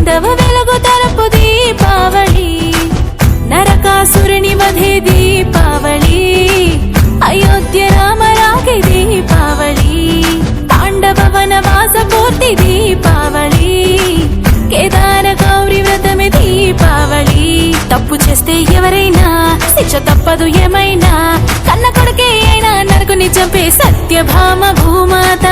హైందవ వెలుగు తరపు దీపావళి, నరకాసురుని వధే దీపావళి, అయోధ్య రామరాగే దీపావళి, పాండవ వనవాస పూర్తి దీపావళి, కేదార గౌరీ వ్రతమే దీపావళి. తప్పు చేస్తే ఎవరైనా శిక్ష తప్పదు ఏమైనా, కన్న కొడుకే అయినా నరకుని చంపే సత్యభామ భూమాత.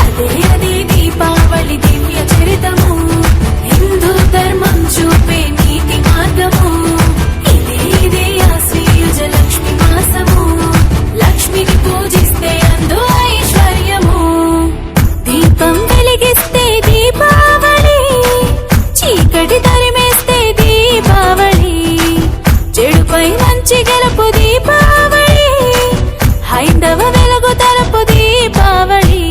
అదే అదే దీపావళి దివ్య చరితము, హిందూ ధర్మం చూపే నీతి మార్గము. ఇదే ఇదే ఆశ్వయుజ లక్ష్మి మాసము, లక్ష్మిని పూజిస్తే అందు ఐశ్వర్యము. దీపం వెలిగిస్తే దీపావళి, చీకటి తరిమేస్తే దీపావళి, చెడుపై మంచి గెలుపు దీపావళి, హైందవ వెలుగు తరపు దీపావళి.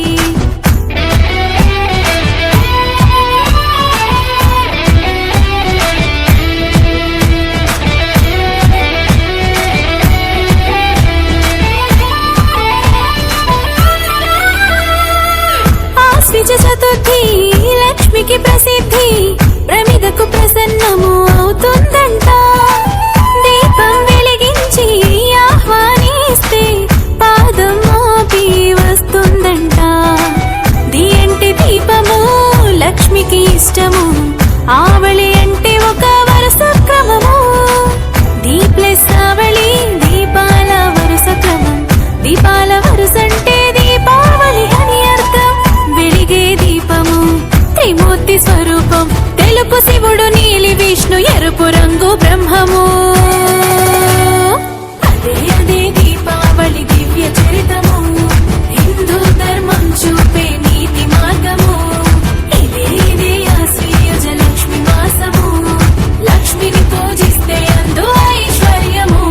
ఆశ్విజ చతుర్థి లక్ష్మికి ప్రసిద్ధి, ప్రమిదకు ప్రసన్నము అవుతుందంట. దీపం వెలిగించి ఆహ్వానిస్తే పాదం మోపి వస్తుందంట. దియంటి దీపము లక్ష్మికి ఇష్టము, ఆవళి అంటే ఒక వరుస క్రమము. దీప్లెస్ ఆవళి దీపాల వరుస క్రమం, దీపాల వరుసంటే దీపావళి అని అర్థం. వెలిగే దీపము త్రిమూర్తి స్వరూపం, తెలుపు శివుడు, నీలి విష్ణు, ఎరుపు రంగు బ్రహ్మము. అదే అదే దీపావళి దివ్య చరితము, హిందూ ధర్మం చూపే నీతి మార్గము. ఇదే ఇదే ఆశ్వయుజ లక్ష్మి మాసము, లక్ష్మిని పూజిస్తే అందు ఐశ్వర్యము.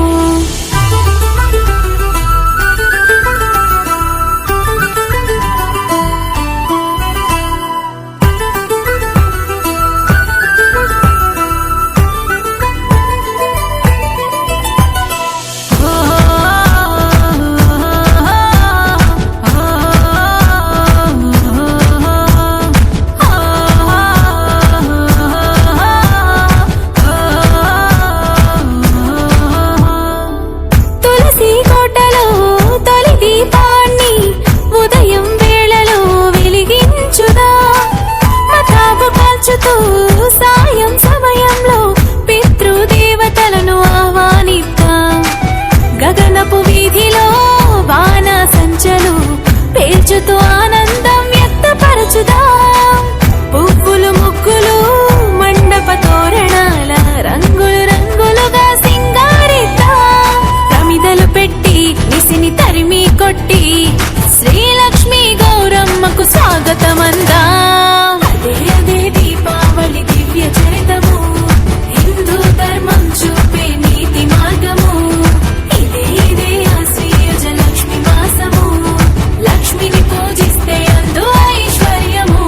తులసి కోటలో తొలి దీపాన్ని ఉదయం వేళలో వెలిగించుదా, మతాబు కాల్చుతూ సాయం సమయంలో పితృదేవతలను ఆహ్వానిద్దాం. గగనపు వీధిలో వాన సంచలు పేల్చుతూ ఆనందం వ్యక్తపరచుదాం. పువ్వులు ముగ్గులు మండప తోరణాల రంగులు రంగులుగా సింగారిద్దాం. ప్రమిదలు పెట్టి నిసిని తరిమి కొట్టి శ్రీలక్ష్మి గౌరమ్మకు స్వాగతమందాం. అదే అదే దీపావళి దివ్య చరితము, హిందూ ధర్మం చూపే నీతి మార్గము. ఇదే ఇదే ఆశ్వయుజ లక్ష్మి మాసము, లక్ష్మిని పూజిస్తే అందు ఐశ్వర్యము.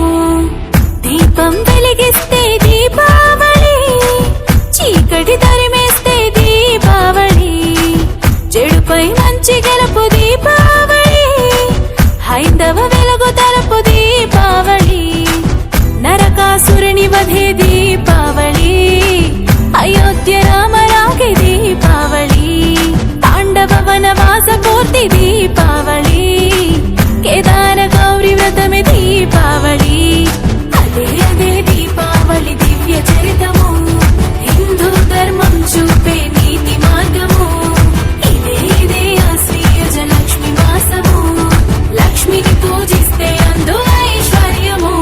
దీపం వెలిగిస్తే దీపావళి, చీకటి తరిమేస్తే దీపావళి, చెడుపై మంచి గెలుపు దీపావళి, హైందవ వెలుగు తరపు దీపావళి, నరకాసురుని వధే దీపావళి, అయోధ్య రామరాగే దీపావళి, పాండవ వనవాస పూర్తి దీపావళి, కేదార గౌరీ వ్రతమే దీపావళి. అదే అదే దీపావళి దివ్య చరితము, హిందూ ధర్మం చూపే నీతి మార్గము. ఇదే ఇదే ఆశ్వయుజ లక్ష్మి మాసము, లక్ష్మిని పూజిస్తే అందు ఐశ్వర్యము.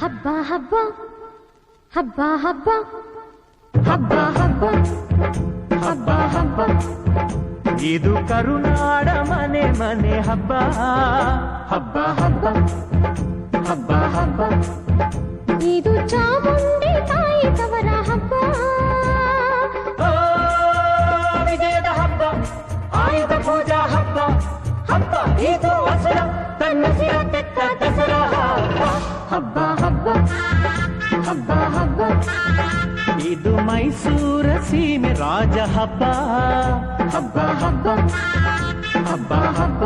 హబ్బా హబ్బా హబ్బా హబ్బా హబ్బా హబ్బా ಹಬ್ಬ ಹಬ್ಬ ಇದು ಕರುನಾಡ ಮನೆ ಮನೆ ಹಬ್ಬ ಹಬ್ಬ ಹಬ್ಬ ಹಬ್ಬ ಹಬ್ಬ ಇದು ಚಾಮುಂಡಿ ತಾಯಿ ತವರ ಹಬ್ಬ ವಿಜಯದ ಹಬ್ಬ ಆಯುಧ ಪೂಜಾ ಹಬ್ಬ ಹಬ್ಬ ಇದು ಅಸಲ ನಸಿರ ತೆತ್ತ ದಸರಾ ಹಬ್ಬ ಹಬ್ಬ ಹಬ್ಬ ಹಬ್ಬ ಇದು ಮೈಸೂರ ಸೀಮೆ ರಾಜ ಹಬ್ಬ ಹಬ್ಬ ಹಬ್ಬ ಹಬ್ಬ ಹಬ್ಬ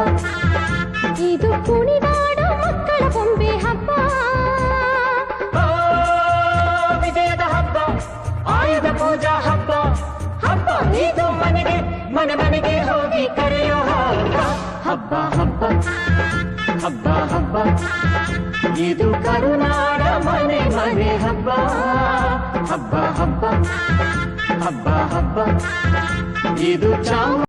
ಇದು ಕುಣಿದಾಡ ಮಕ್ಕಳ ಬೊಂಬೆ ಹಬ್ಬ ವಿಜಯದ ಹಬ್ಬ ಆಯುಧ ಪೂಜಾ ಹಬ್ಬ ಹಬ್ಬ ಇದು ಮನೆಗೆ ಮನೆ ಮನೆಗೆ ಹೋಗಿ ಕರೆಯೋ ಹಬ್ಬ ಹಬ್ಬ ಹಬ್ಬ ಹಬ್ಬ ಹಬ್ಬ ಇದು ಕರುನಾಡ ಮನೆ ಮನೆ ಹಬ್ಬ ಹಬ್ಬ ಹಬ್ಬ ಹಬ್ಬ ಹಬ್ಬ ಇದು ಚಾಮ